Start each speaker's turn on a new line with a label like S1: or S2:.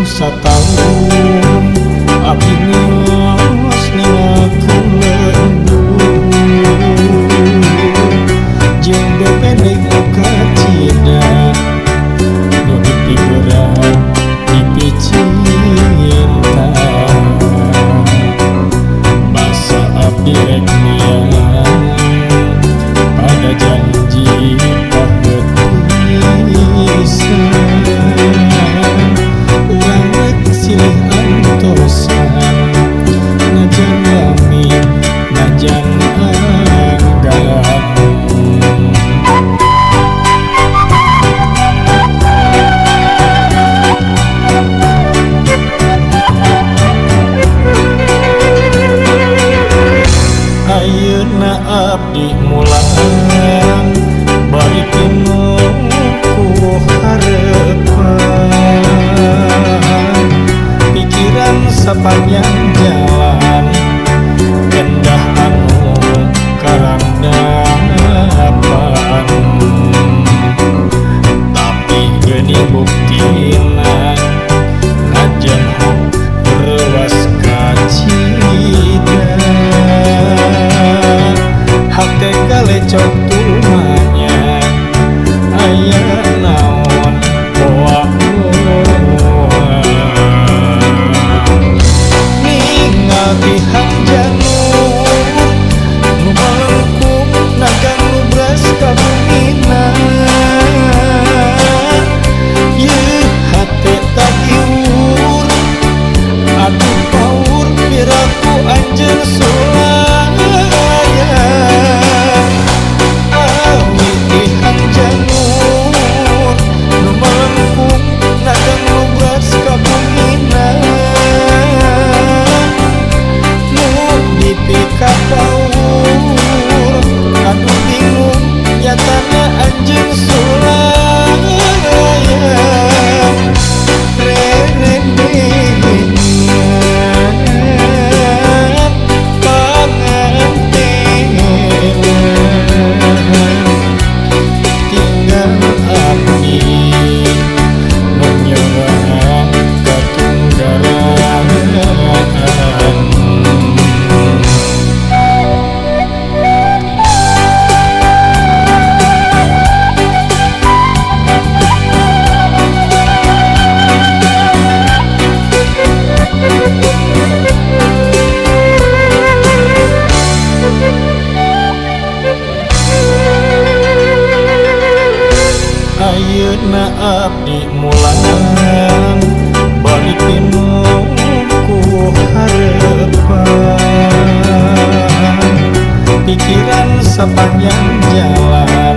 S1: satahun abdi nios ninggalkeun lembur jeung BPD kacida nu dipigeran dipicinta basa abdi rek niat pada janji silih antosan najan lami najan anggap ayeuna abdi mulang bari pinuku harepan pikiran sepanjang jalan endah anu karandapan tapi geuning buktina najan rewas kacida hate galecok tulmanya aya naon poa pihak janur nu balengkung nagan nu beras kabumina yeuh hate tagiur aduh paur piraku anjeun sulaya awi pihak janur nu balengkung nagan nu beras kabumina pika paur aduh bingung nyatana anjeun sulaya rerenengan panganten tinggal abdi nu nyoba katunggalan ayeuna abdi mulang bari pinuku harepan pikiran sepanjang jalan